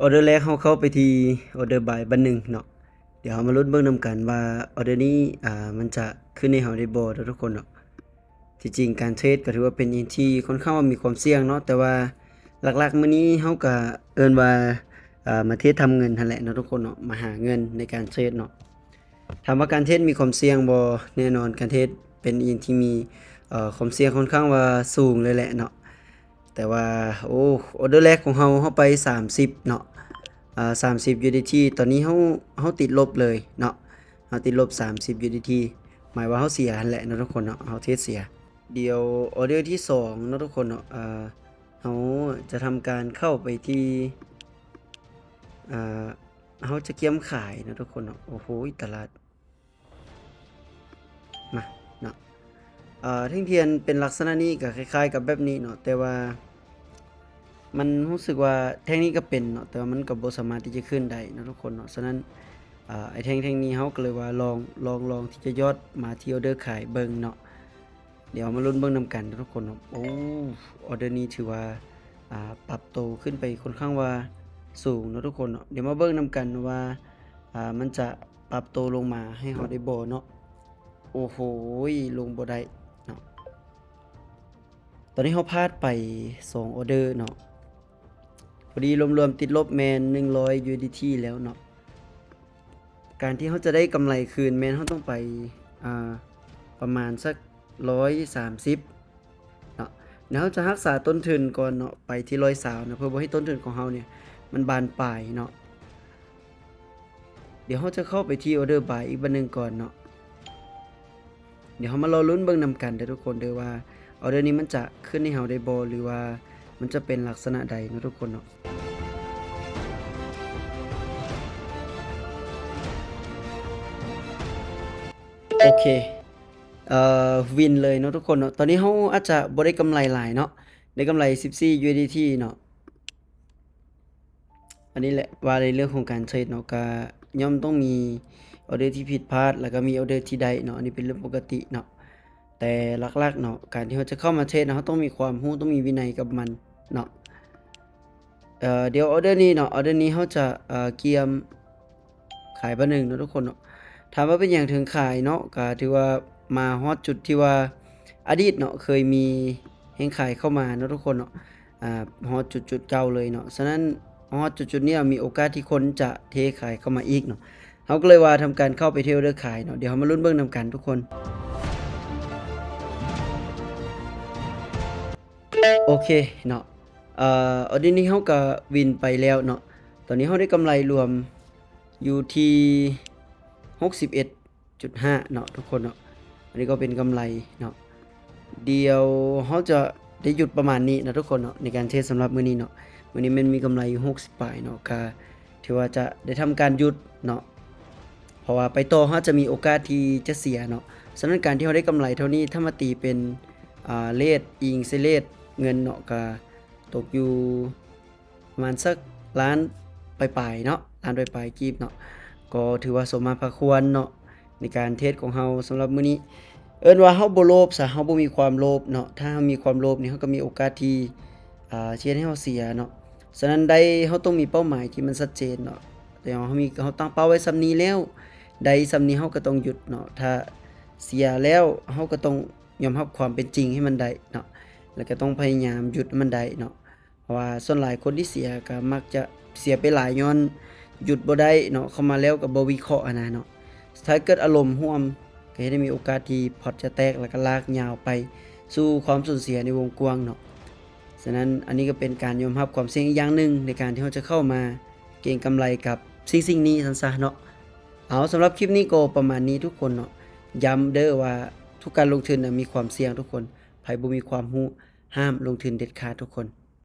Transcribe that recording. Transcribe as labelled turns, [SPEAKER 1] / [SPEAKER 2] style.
[SPEAKER 1] ออเดอร์แรกเราเข้าไปที่ออเดอร์บ่ายบันหนึ่งเนาะเดี๋ยวเรามาลุ้นเบิ่งนำกันว่าออเดอร์นี้มันจะขึ้นในเฮาได้บ่เด้อทุกคนเนาะที่จริงการเทรดก็ถือว่าเป็นอีกที่ค่อนข้างว่ามีความเสี่ยงเนาะแต่ว่าหลักๆมื้อนี้เฮาก็เอิ้นว่ามาเทรดทำเงินนั่นแหละเนาะทุกคนเนาะมาหาเงินในการเทรดเนาะถามว่าการเทรดมีความเสี่ยงบ่แน่นอนการเทรดเป็นอีกที่มีความเสี่ยงค่อนข้างว่าสูงเลยแหละเนาะแต่ว่าออเดอร์แรกของเฮาไป30เนาะ 30 USDT ตอนนี้เฮาติดลบเลยเนาะเฮาติดลบ30 USDT หมายว่าเฮาเสียหั่นแหละเนาะทุกคนเนาะเฮาเทรดเสียเดี๋ยวออเดอร์ที่2เนาะทุกคนเนาะเฮาจะทำการเข้าไปที่อ่าเฮาจะเกียมขายเนาะทุกคนเนาะโอ้โฮตลาดมาเนาะเที่ยงเทียนเป็นลักษณะนี้ก็คล้ายๆกับแบบนี้เนาะแต่ว่ามันรู้สึกว่าแท่งนี้ก็เป็นเนาะแต่ว่ามันก็บ่สามารถที่จะขึ้นได้เนาะทุกคนเนาะฉะนั้นไอ้แท่งนี้เฮาก็เลยว่าลองที่จะยอดมาที่ออเดอร์ขายเบิ่งเนาะเดี๋ยวมาลุ้นเบิ่งนำกันเนาะทุกคนเนาะออเดอร์นี้ถือว่าปรับโตขึ้นไปค่อนข้างว่าสูงเนาะทุกคนเนาะเดี๋ยวมาเบิ่งนำกันว่ามันจะปรับโตลงมาให้เฮาได้บ่เนาะโอ้โฮลงบ่ได้เนาะตอนนี้เฮาพลาดไป2ออเดอร์เนาะ พอดีรวมๆติดลบแมน100 USDT แล้วเนาะการที่เขาจะได้กำไรคืนแมนเขาต้องไปประมาณสัก130เนาะแล้วเขาจะรักษาต้นทุนก่อนเนาะไปที่120นะเพื่อบ่ให้ต้นทุนของเขาเนี่ยมันบานปลายเนาะเดี๋ยวเขาจะเข้าไปที่ออเดอร์บายอีกบันหนึ่งก่อนเนาะเดี๋ยวเขามารอลุ้นเบิ่งนำกันเด้อทุกคนเด้อว่าออเดอร์นี้มันจะขึ้นให้เราได้บ่หรือว่ามันจะเป็นลักษณะใดเนาะทุกคนเนาะ โอเควินเลยเนาะทุกคนเนาะตอนนี้เขาอาจจะบ่ได้กำไรหลายเนาะได้กำไร14 USDT เนาะอันนี้แหละว่าในเรื่องของการเทรดเนาะก็ย่อมต้องมีออเดอร์ที่ผิดพลาดแล้วก็มีออเดอร์ที่ได้เนาะอันนี้เป็นเรื่องปกติเนาะแต่หลักๆเนาะการที่เขาจะเข้ามาเทรดเนาะเขาต้องมีความรู้ต้องมีวินัยกับมันเนาะเดี๋ยวออเดอร์นี้เนาะออเดอร์นี้เขาจะเกียมขายเบอร์1เนาะทุกคนเนาะถามว่าเป็นหยังถึงขายเนาะก็ถือว่ามาฮอดจุดที่ว่าอดีตเนาะเคยมีแฮ่งขายเข้ามาเนาะทุกคนเนาะฮอดจุดเก่าเลยเนาะฉะนั้นฮอดจุดๆเนี้ยมีโอกาสที่คนจะเทขายเข้ามาอีกเนาะเขาก็เลยว่าทำการเข้าไปเทรดเดอร์ขายเนาะเดี๋ยวเรามาลุ้นเบิ่งนำกันทุกคนโอเคเนาะออเดอร์นี้เราก็วินไปแล้วเนาะตอนนี้เราได้กำไรรวมอยู่ที่61.5เนาะทุกคนเนาะอันนี้ก็เป็นกำไรเนาะเดี๋ยวเราจะได้หยุดประมาณนี้นะทุกคนเนาะในการเทรดสำหรับมื้อนี้เนาะมื้อนี้มันมีกำไรอยู่60ปลายเนาะก็ถือว่าจะได้ทำการหยุดเนาะเพราะว่าไปต่อเราจะมีโอกาสที่จะเสียเนาะฉะนั้นการที่เราได้กำไรเท่านี้ถ้ามาตีเป็นเรตอิงใส่เรตเงินเนาะก็ตกอยู่ประมาณสักล้านปลายๆเนาะล้านปลายๆกีบเนาะก็ถือว่าสมมาพาควรเนาะในการเทรดของเราสำหรับมื้อนี้เอิ้นว่าเราบ่โลภซะเราบ่มีความโลภเนาะถ้าเรามีความโลภนี่เราก็มีโอกาสที่สิเฮ็ดให้เราเสียเนาะฉะนั้นใดเราต้องมีเป้าหมายที่มันชัดเจนเนาะแต่เราตั้งเป้าไว้ส่ำนี้แล้วใดส่ำนี้เราก็ต้องหยุดเนาะถ้าเสียแล้วเราก็ต้องยอมรับความเป็นจริงให้มันได้เนาะแล้วก็ต้องพยายามหยุดให้มันได้เนาะเพราะว่าส่วนหลายคนที่เสียก็มักจะเสียไปหลายย้อนหยุดบ่ได้เนาะเข้ามาแล้วก็บ่วิเคราะห์อะนะเนาะถ้าเกิดอารมณ์ร่วมก็จะได้มีโอกาสที่พอร์ตจะแตกแล้วก็ลากยาวไปสู่ความสูญเสียในวงกว้างเนาะฉะนั้นอันนี้ก็เป็นการยอมรับความเสี่ยงอีกอย่างหนึ่งในการที่เราจะเข้ามาเก็งกำไรกับสิ่งนี้ซั่นซะเนาะเอาสำหรับคลิปนี้ก็ประมาณนี้ทุกคนเนาะย้ำเด้อว่าทุกการลงทุนน่ะมีความเสี่ยงทุกคนไผบ่มีความรู้ห้ามลงทุนเด็ดขาดทุกคน